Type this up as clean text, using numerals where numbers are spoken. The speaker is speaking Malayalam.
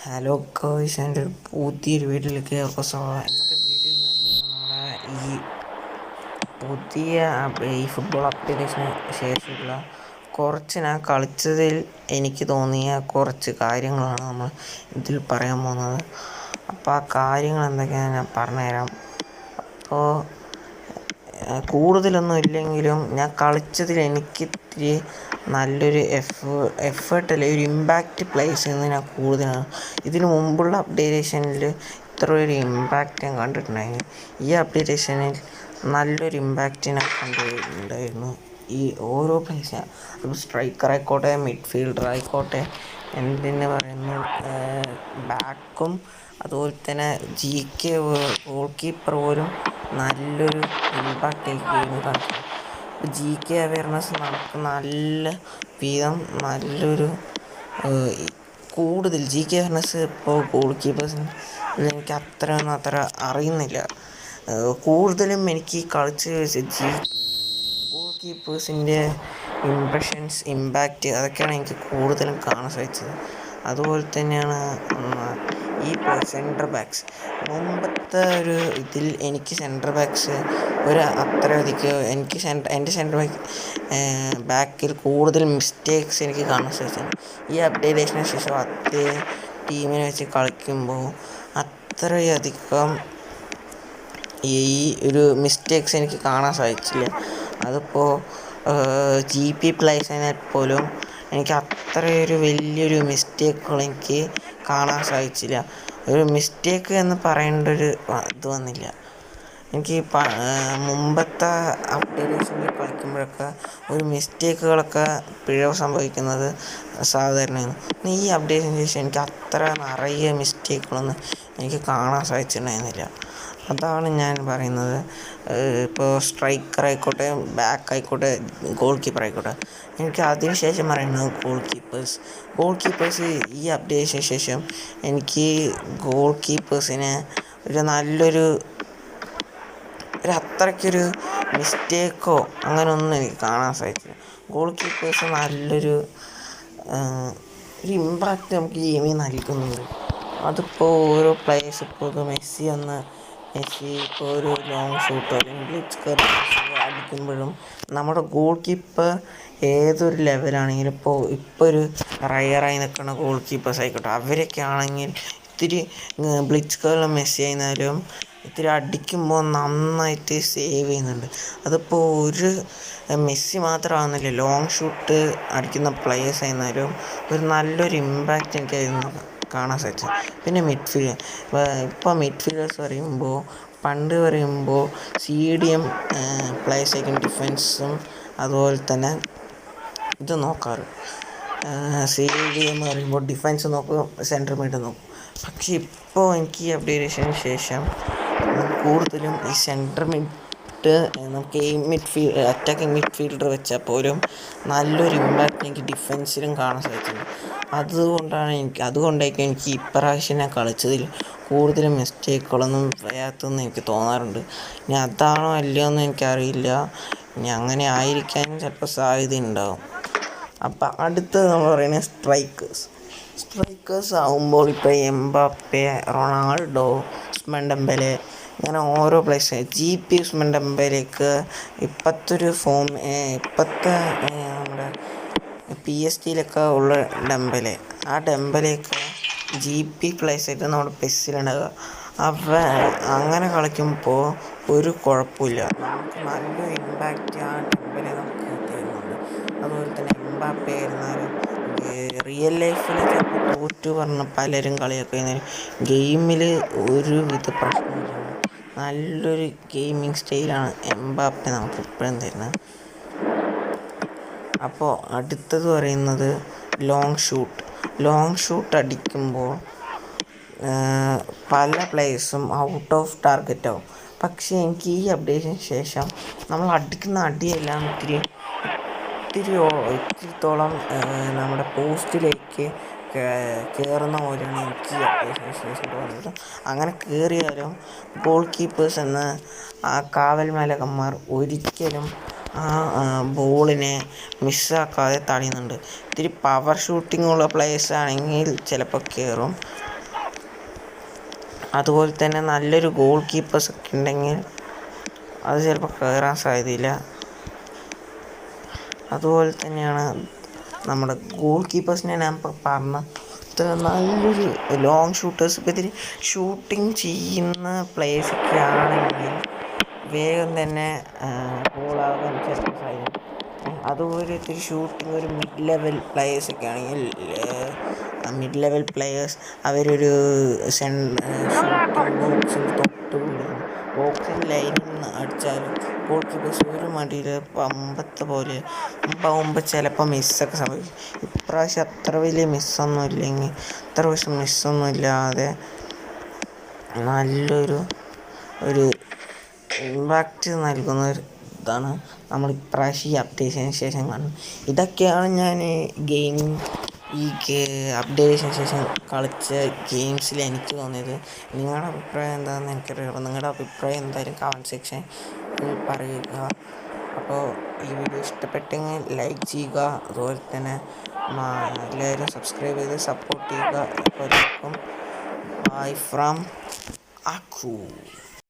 ഹലോ ഗോയ്സ്, എൻ്റെ ഒരു പുതിയൊരു വീഡിയോയിലേക്ക് സ്വാഗതം. ഇന്നത്തെ വീഡിയോ എന്ന് പറയുമ്പോൾ ഈ ഫുട്ബോൾ അപ്ഡേഷന് ശേഷമുള്ള കുറച്ച് ഞാൻ കളിച്ചതിൽ എനിക്ക് തോന്നിയ കുറച്ച് കാര്യങ്ങളാണ് നമ്മൾ ഇതിൽ പറയാൻ പോകുന്നത്. അപ്പോൾ ആ കാര്യങ്ങൾ എന്തൊക്കെയാണെന്ന് ഞാൻ പറഞ്ഞുതരാം. അപ്പോൾ കൂടുതലൊന്നും ഇല്ലെങ്കിലും ഞാൻ കളിച്ചതിൽ എനിക്കിത്തിരി നല്ലൊരു എഫേർട്ടല്ല ഒരു ഇമ്പാക്റ്റ് പ്ലേസ് എന്ന് ഞാൻ കൂടുതലാണ്. ഇതിനു മുമ്പുള്ള അപ്ഡേഷനിൽ ഇത്ര ഒരു ഇമ്പാക്റ്റ് ഞാൻ കണ്ടിട്ടുണ്ടായിരുന്നു. ഈ അപ്ഡേഷനിൽ നല്ലൊരു ഇമ്പാക്റ്റ് ഞാൻ കണ്ടിട്ടുണ്ടായിരുന്നു. ഈ ഓരോ പ്ലേസ്, അത് സ്ട്രൈക്കർ ആയിക്കോട്ടെ, മിഡ്ഫീൽഡർ ആയിക്കോട്ടെ, എന്തിനു പറയുന്നു, ബാക്കും അതുപോലെ തന്നെ ഗോൾ കീപ്പർ പോലും നല്ലൊരു ഇമ്പാക്റ്റ് ആയിരിക്കും കളിക്കും. GK അവയർനെസ് നമുക്ക് നല്ല വീതം നല്ലൊരു കൂടുതൽ GK അവയർനെസ് ഇപ്പോൾ ഗോൾ കീപ്പേഴ്സിന് എനിക്ക് അത്ര അറിയുന്നില്ല. കൂടുതലും എനിക്ക് കളിച്ച് ഗോൾ കീപ്പേഴ്സിൻ്റെ ഇംപ്രഷൻസ്, ഇമ്പാക്റ്റ് അതൊക്കെയാണ് എനിക്ക് കൂടുതലും കാണാൻ സാധിച്ചത്. അതുപോലെ തന്നെയാണ് ഈ സെൻറ്റർ ബാക്സ്. മുമ്പത്തെ ഒരു ഇതിൽ എനിക്ക് സെൻറ്റർ ബാക്സ് അത്രയധികം എനിക്ക് എൻ്റെ സെൻറ്റർ ബാക്കിൽ കൂടുതൽ മിസ്റ്റേക്സ് എനിക്ക് കാണാൻ സാധിച്ചു. ഈ അപ്ഡേഷന് ശേഷം അതേ ടീമിനെ വെച്ച് കളിക്കുമ്പോൾ അത്രയധികം ഈ ഒരു മിസ്റ്റേക്സ് എനിക്ക് കാണാൻ സാധിച്ചില്ല. അതിപ്പോൾ GP പ്ലേയേഴ്സിനെ പോലും എനിക്ക് അത്രയൊരു വലിയൊരു മിസ്റ്റേക്കുകൾ എനിക്ക് കാണാൻ സാധിച്ചില്ല. ഒരു മിസ്റ്റേക്ക് എന്ന് പറയേണ്ട ഒരു ഇത് വന്നില്ല എനിക്ക്. മുമ്പത്തെ അപ്ഡേഷനിൽ കളിക്കുമ്പോഴൊക്കെ ഒരു മിസ്റ്റേക്കുകളൊക്കെ പിഴവ് സംഭവിക്കുന്നത് സാധാരണയാണ്. ഈ അപ്ഡേഷന് ശേഷം എനിക്ക് അത്ര നിറയെ മിസ്റ്റേക്കുകളൊന്നും എനിക്ക് കാണാൻ സാധിച്ചിട്ടുണ്ടായിരുന്നില്ല. അതാണ് ഞാൻ പറയുന്നത്. ഇപ്പോൾ സ്ട്രൈക്കർ ആയിക്കോട്ടെ, ബാക്ക് ആയിക്കോട്ടെ, ഗോൾ കീപ്പർ ആയിക്കോട്ടെ, എനിക്ക് അതിന് ശേഷം പറയുന്നത് ഗോൾ കീപ്പേഴ്സ് ഈ അപ്ഡേഷന് ശേഷം എനിക്ക് ഗോൾ കീപ്പേഴ്സിനെ നല്ലൊരു അത്രയ്ക്കൊരു മിസ്റ്റേക്കോ അങ്ങനെയൊന്നും എനിക്ക് കാണാൻ സാധിച്ചില്ല. ഗോൾ കീപ്പേഴ്സ് നല്ലൊരു ഇമ്പാക്റ്റ് നമുക്ക് ഗെയിമിൽ നൽകുന്നുണ്ട്. അതിപ്പോൾ ഓരോ പ്ലേയേഴ്സ്, ഇപ്പോൾ മെസ്സി ഇപ്പോൾ ഒരു ലോങ് ഷൂട്ടോ അല്ലെങ്കിൽ അടിക്കുമ്പോഴും നമ്മുടെ ഗോൾ കീപ്പർ ഏതൊരു ലെവലാണെങ്കിലും ഇപ്പോൾ ഒരു റയറായി നിൽക്കുന്ന ഗോൾ കീപ്പേഴ്സ് ആയിക്കോട്ടെ, അവരൊക്കെ ആണെങ്കിൽ ഇത്തിരി ബ്ലിറ്റ്സ്കറിലും മെസ്സി ആയിരുന്നാലും ഇത്തിരി അടിക്കുമ്പോൾ നന്നായിട്ട് സേവ് ചെയ്യുന്നുണ്ട്. അതിപ്പോൾ ഒരു മെസ്സി മാത്രമാകുന്നില്ല, ലോങ് ഷൂട്ട് അടിക്കുന്ന പ്ലേയേഴ്സ് ആയിരുന്നാലും ഒരു നല്ലൊരു ഇമ്പാക്റ്റ് എനിക്കായിരുന്നു കാണാൻ സാധിച്ചു. പിന്നെ ഇപ്പോൾ മിഡ്ഫീൽഡേഴ്സ് പണ്ട് പറയുമ്പോൾ CDM പ്ലേയേഴ്സ് ആയിരിക്കും ഡിഫെൻസും അതുപോലെ തന്നെ ഇത് നോക്കാറ്. CDM എന്ന് പറയുമ്പോൾ ഡിഫെൻസ് നോക്കും, സെൻട്രൽ മിഡ് നോക്കും. പക്ഷേ ഇപ്പോൾ എനിക്ക് ഈ അപ്ഡേഷന് ശേഷം കൂടുതലും ഈ സെൻട്രൽ മിഡ് നമുക്ക് ഈ അറ്റാക്കിംഗ് മിഡ്ഫീൽഡർ വെച്ചാൽ പോലും നല്ലൊരു ഇമ്പാക്റ്റ് എനിക്ക് ഡിഫെൻസിലും കാണാൻ സാധിച്ചിട്ടുണ്ട്. അതുകൊണ്ടായിരിക്കും എനിക്ക് ഇപ്രാവശ്യം ഞാൻ കളിച്ചതിൽ കൂടുതലും മിസ്റ്റേക്കുകളൊന്നും വരാത്തതെന്ന് എനിക്ക് തോന്നാറുണ്ട്. ഇനി അതാണോ അല്ലയോ എന്ന് എനിക്കറിയില്ല. ഇനി അങ്ങനെ ആയിരിക്കാനും ചിലപ്പോൾ സാധ്യതയുണ്ടാകും. അപ്പം അടുത്തത് നമ്മൾ പറയുന്നത് സ്ട്രൈക്കേഴ്സ് ആകുമ്പോൾ ഇപ്പോൾ എംബാപ്പെ, റൊണാൾഡോ, ഉസ്മാൻ ഡെമ്പലെ, അങ്ങനെ ഓരോ പ്ലേയേഴ്സ്. GP ഉസ്മാൻ ഡെമ്പലേക്ക് ഇപ്പോഴത്തെ നമ്മുടെ PSG ഉള്ള ഡെമ്പലെ, ആ ഡെമ്പലേക്ക് GP പ്ലേയേഴ്സായിട്ട് നമ്മുടെ പെസ്സിലുണ്ടാകുക. അങ്ങനെ കളിക്കുമ്പോൾ ഒരു കുഴപ്പമില്ല, നമുക്ക് നല്ലൊരു ഇമ്പാക്റ്റ് ആ ഡെമ്പലെ നമുക്ക് തരുന്നുണ്ട്. അതുപോലെ തന്നെ എംബാപ്പെ ആയിരുന്നാലും റിയൽ ലൈഫിൽ ചിലപ്പോൾ തോറ്റു പറഞ്ഞ് പലരും കളിയാക്കുന്നതിന് ഗെയിമിൽ ഒരുവിധ പ്രശ്നമില്ല. നല്ലൊരു ഗെയിമിങ് സ്റ്റൈലാണ് എംബാപ്പെ നമുക്ക് ഇപ്പോഴും തരുന്നത്. അപ്പോൾ അടുത്തത് പറയുന്നത് ലോങ് ഷൂട്ട് അടിക്കുമ്പോൾ പല പ്ലേയേഴ്സും ഔട്ട് ഓഫ് ടാർഗറ്റ് ആവും. പക്ഷേ എനിക്ക് ഈ അപ്ഡേഷന് ശേഷം നമ്മൾ അടിക്കുന്ന അടിയെല്ലാം ഇത്തിരിത്തോളം നമ്മുടെ പോസ്റ്റിലേക്ക് കയറുന്ന പോലെയാണ് എനിക്ക് ഈ അപ്ഡേഷന് ശേഷം തോന്നുന്നത്. അങ്ങനെ കയറിയാലും ഗോൾ കീപ്പേഴ്സ് എന്ന ആ കാവൽ മലകന്മാർ ഒരിക്കലും ആ ബോളിനെ മിസ്സാക്കാതെ തടയുന്നുണ്ട്. ഇത്തിരി പവർ ഷൂട്ടിങ്ങുള്ള പ്ലേയേഴ്സ് ആണെങ്കിൽ ചിലപ്പോൾ കയറും, അതുപോലെ തന്നെ നല്ലൊരു ഗോൾ കീപ്പേഴ്സൊക്കെ ഉണ്ടെങ്കിൽ അത് ചിലപ്പോൾ കയറാൻ സാധ്യതയില്ല. അതുപോലെ തന്നെയാണ് നമ്മുടെ ഗോൾ കീപ്പേഴ്സിനെ ഞാൻ ഇപ്പോൾ പറഞ്ഞ നല്ലൊരു ലോങ് ഷൂട്ടേഴ്സ്. ഇപ്പോൾ ഇതിൽ ഷൂട്ടിങ് ചെയ്യുന്ന പ്ലേയേഴ്സൊക്കെ ആണെങ്കിൽ വേഗം തന്നെ ഗോളാകാൻ ചിലപ്പോൾ സാധ്യത. അതുപോലെ ഇത്തിരി ഷൂട്ടിങ് ഒരു മിഡ് ലെവൽ പ്ലേയേഴ്സൊക്കെ ആണെങ്കിൽ മിഡ് ലെവൽ പ്ലേയേഴ്സ് അവരൊരു ഷൂട്ടിങ് ബോക്സിൻ്റെ തൊട്ടുകൂടിയാണ് ബോക്സിൻ്റെ ലൈനിൽ നിന്ന് അടിച്ചാലും ഗോൾ കീപ്പേഴ്സ് ഒരു മടിയിൽ പമ്പത്തെ പോലെ മുമ്പാകുമ്പോൾ ചിലപ്പോൾ മിസ്സൊക്കെ സംഭവിക്കും. ഇപ്രാവശ്യം അത്ര വലിയ മിസ്സൊന്നും ഇല്ലെങ്കിൽ ഇത്ര വർഷം മിസ്സൊന്നും ഇല്ലാതെ നല്ലൊരു ഇമ്പാക്റ്റ് നൽകുന്ന ഒരു ഇതാണ് നമ്മൾ ഇപ്രാവശ്യം ഈ അപ്ഡേഷന് ശേഷം കാണുന്നത്. ഇതൊക്കെയാണ് ഞാൻ അപ്ഡേഷന് ശേഷം കളിച്ച ഗെയിംസിൽ എനിക്ക് തോന്നിയത്. നിങ്ങളുടെ അഭിപ്രായം എന്താണെന്ന് എനിക്കറിയാം. നിങ്ങളുടെ അഭിപ്രായം എന്തായാലും കമൻറ്റ് സെക്ഷനിൽ പറയുക. അപ്പോൾ ഈ വീഡിയോ ഇഷ്ടപ്പെട്ടെങ്കിൽ ലൈക്ക് ചെയ്യുക. അതുപോലെ തന്നെ എല്ലാവരും സബ്സ്ക്രൈബ് ചെയ്ത് സപ്പോർട്ട് ചെയ്യുക. അപ്പോൾ ബൈ ഫ്രം അക്കു.